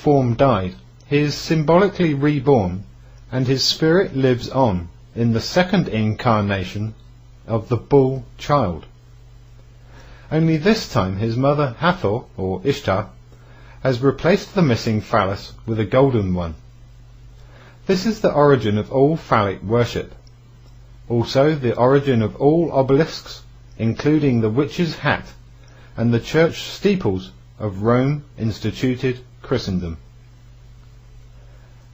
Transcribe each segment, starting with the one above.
form died, he is symbolically reborn, and his spirit lives on in the second incarnation of the bull child. Only this time his mother Hathor, or Ishtar, has replaced the missing phallus with a golden one. This is the origin of all phallic worship, also the origin of all obelisks, including the witch's hat and the church steeples of Rome instituted Christendom.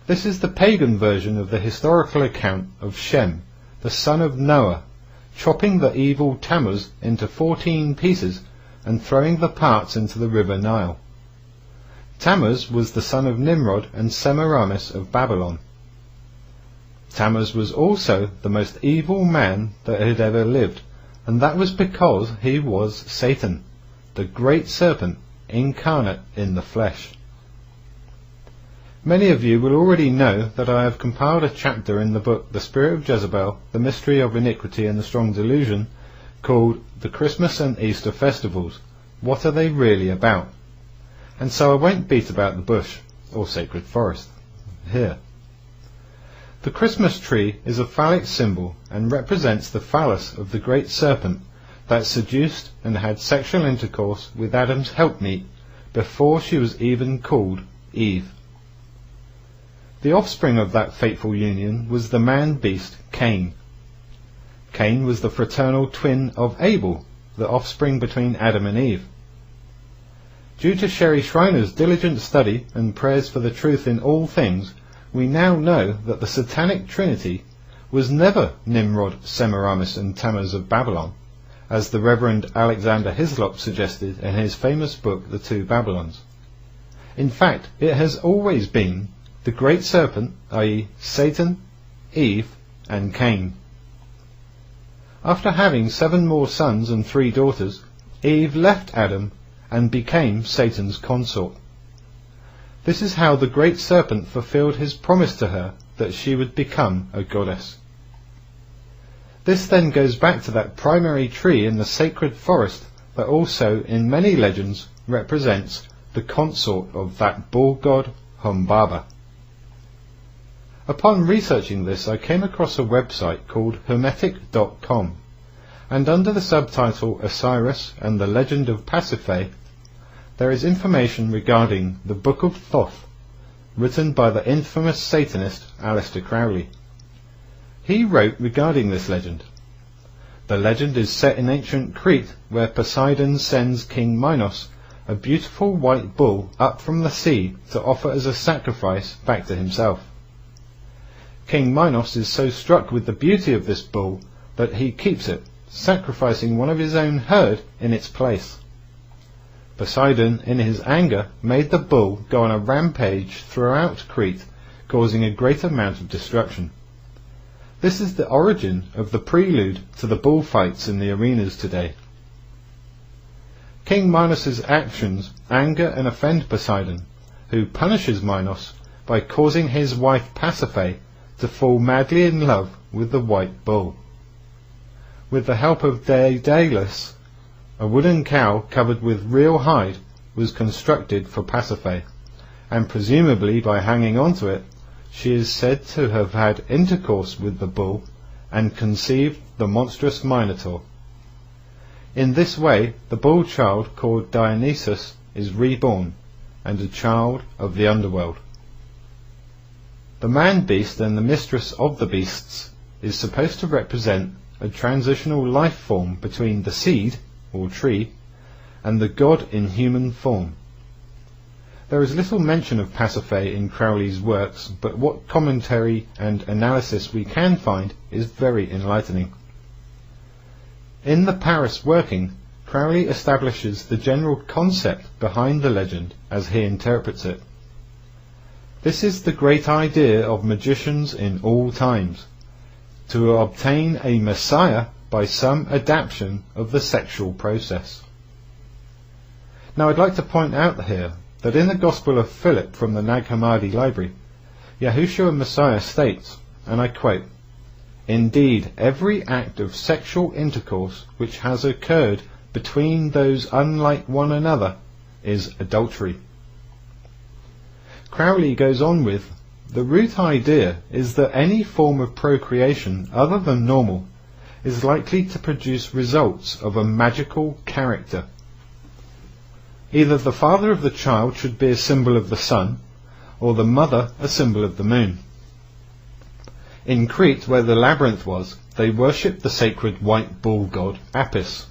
This is the pagan version of the historical account of Shem, the son of Noah, chopping the evil Tammuz into 14 pieces and throwing the parts into the river Nile. Tammuz was the son of Nimrod and Semiramis of Babylon. Tammuz was also the most evil man that had ever lived, and that was because he was Satan, the great serpent incarnate in the flesh. Many of you will already know that I have compiled a chapter in the book The Spirit of Jezebel, The Mystery of Iniquity and the Strong Delusion, called The Christmas and Easter Festivals. What are they really about? And so I won't beat about the bush, or sacred forest, here. The Christmas tree is a phallic symbol and represents the phallus of the great serpent that seduced and had sexual intercourse with Adam's helpmeet before she was even called Eve. The offspring of that fateful union was the man-beast Cain. Cain was the fraternal twin of Abel, the offspring between Adam and Eve. Due to Sherry Schreiner's diligent study and prayers for the truth in all things, we now know that the Satanic Trinity was never Nimrod, Semiramis and Tammuz of Babylon, as the Reverend Alexander Hislop suggested in his famous book The Two Babylons. In fact, it has always been the great serpent, i.e. Satan, Eve and Cain. After having 7 more sons and 3 daughters, Eve left Adam and became Satan's consort. This is how the great serpent fulfilled his promise to her that she would become a goddess. This then goes back to that primary tree in the sacred forest that also in many legends represents the consort of that bull god Humbaba. Upon researching this, I came across a website called Hermetic.com, and under the subtitle Osiris and the Legend of Pasiphae, there is information regarding the Book of Thoth, written by the infamous Satanist Aleister Crowley. He wrote regarding this legend. The legend is set in ancient Crete, where Poseidon sends King Minos a beautiful white bull up from the sea to offer as a sacrifice back to himself. King Minos is so struck with the beauty of this bull that he keeps it, sacrificing one of his own herd in its place. Poseidon, in his anger, made the bull go on a rampage throughout Crete, causing a great amount of destruction. This is the origin of the prelude to the bullfights in the arenas today. King Minos' actions anger and offend Poseidon, who punishes Minos by causing his wife Pasiphae to fall madly in love with the white bull. With the help of Daedalus, a wooden cow covered with real hide was constructed for Pasiphae, and presumably by hanging onto it, she is said to have had intercourse with the bull and conceived the monstrous Minotaur. In this way, the bull child called Dionysus is reborn, and a child of the underworld. The man-beast and the mistress of the beasts is supposed to represent a transitional life form between the seed, or tree, and the god in human form. There is little mention of Pasiphae in Crowley's works, but what commentary and analysis we can find is very enlightening. In the Paris working, Crowley establishes the general concept behind the legend as he interprets it. This is the great idea of magicians in all times, to obtain a Messiah by some adaptation of the sexual process. Now I'd like to point out here that in the Gospel of Philip from the Nag Hammadi Library, Yahushua Messiah states, and I quote, "Indeed, every act of sexual intercourse which has occurred between those unlike one another is adultery." Crowley goes on with, the root idea is that any form of procreation other than normal is likely to produce results of a magical character. Either the father of the child should be a symbol of the sun, or the mother a symbol of the moon. In Crete, where the labyrinth was, they worshipped the sacred white bull god Apis.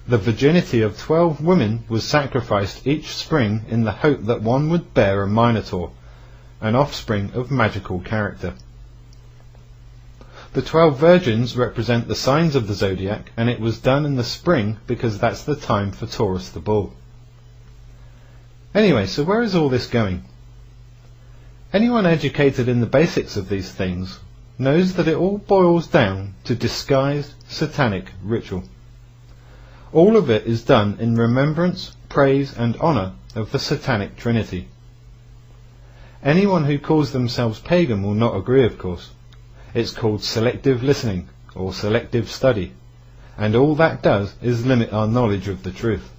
The virginity of 12 women was sacrificed each spring in the hope that one would bear a minotaur, an offspring of magical character. The 12 virgins represent the signs of the zodiac, and it was done in the spring because that's the time for Taurus the bull. Anyway, so where is all this going? Anyone educated in the basics of these things knows that it all boils down to disguised satanic ritual. All of it is done in remembrance, praise and honour of the satanic trinity. Anyone who calls themselves pagan will not agree, of course. It's called selective listening or selective study, and all that does is limit our knowledge of the truth.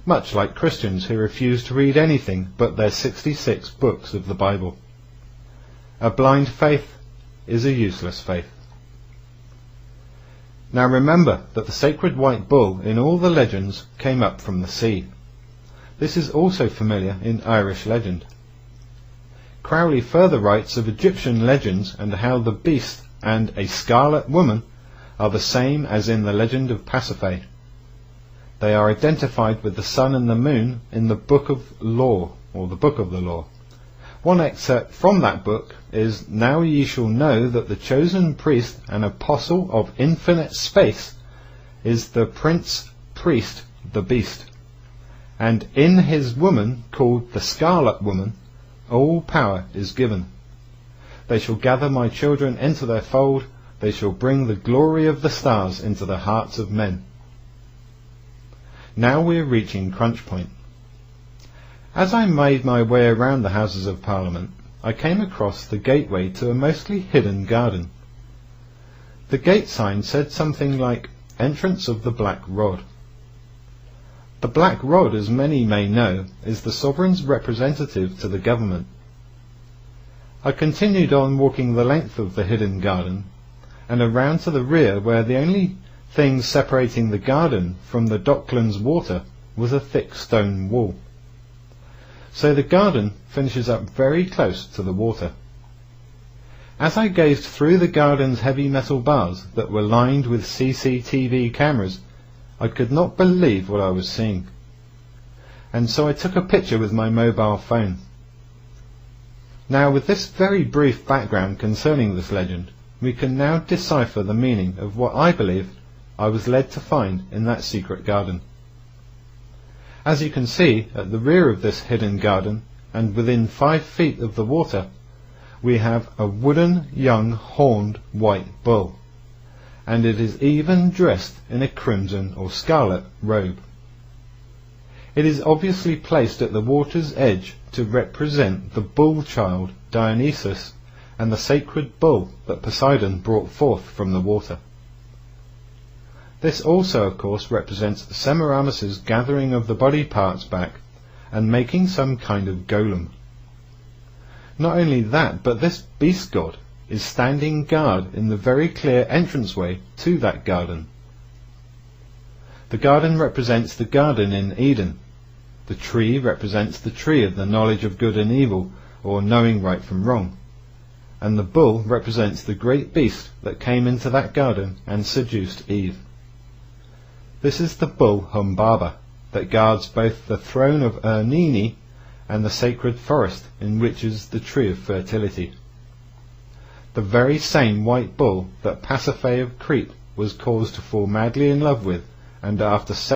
Much like Christians who refuse to read anything but their 66 books of the Bible. A blind faith is a useless faith. Now remember that the sacred white bull in all the legends came up from the sea. This is also familiar in Irish legend. Crowley further writes of Egyptian legends and how the beast and a scarlet woman are the same as in the legend of Pasiphae. They are identified with the sun and the moon in the Book of Law, or the Book of the Law. One excerpt from that book is, "Now ye shall know that the chosen priest and apostle of infinite space is the prince priest, the beast. And in his woman, called the scarlet woman, all power is given. They shall gather my children into their fold, they shall bring the glory of the stars into the hearts of men." Now we are reaching crunch point. As I made my way around the Houses of Parliament, I came across the gateway to a mostly hidden garden. The gate sign said something like, "Entrance of the Black Rod." The Black Rod, as many may know, is the sovereign's representative to the government. I continued on walking the length of the hidden garden, and around to the rear where the only thing separating the garden from the Docklands water was a thick stone wall. So the garden finishes up very close to the water. As I gazed through the garden's heavy metal bars that were lined with CCTV cameras, I could not believe what I was seeing. And so I took a picture with my mobile phone. Now, with this very brief background concerning this legend, we can now decipher the meaning of what I believe I was led to find in that secret garden. As you can see, at the rear of this hidden garden, and within 5 feet of the water, we have a wooden young horned white bull, and it is even dressed in a crimson or scarlet robe. It is obviously placed at the water's edge to represent the bull child Dionysus and the sacred bull that Poseidon brought forth from the water. This also, of course, represents Semiramis's gathering of the body parts back and making some kind of golem. Not only that, but this beast god is standing guard in the very clear entranceway to that garden. The garden represents the garden in Eden. The tree represents the tree of the knowledge of good and evil, or knowing right from wrong. And the bull represents the great beast that came into that garden and seduced Eve. This is the bull Humbaba that guards both the throne of Ernini and the sacred forest in which is the tree of fertility. The very same white bull that Pasiphae of Crete was caused to fall madly in love with, and after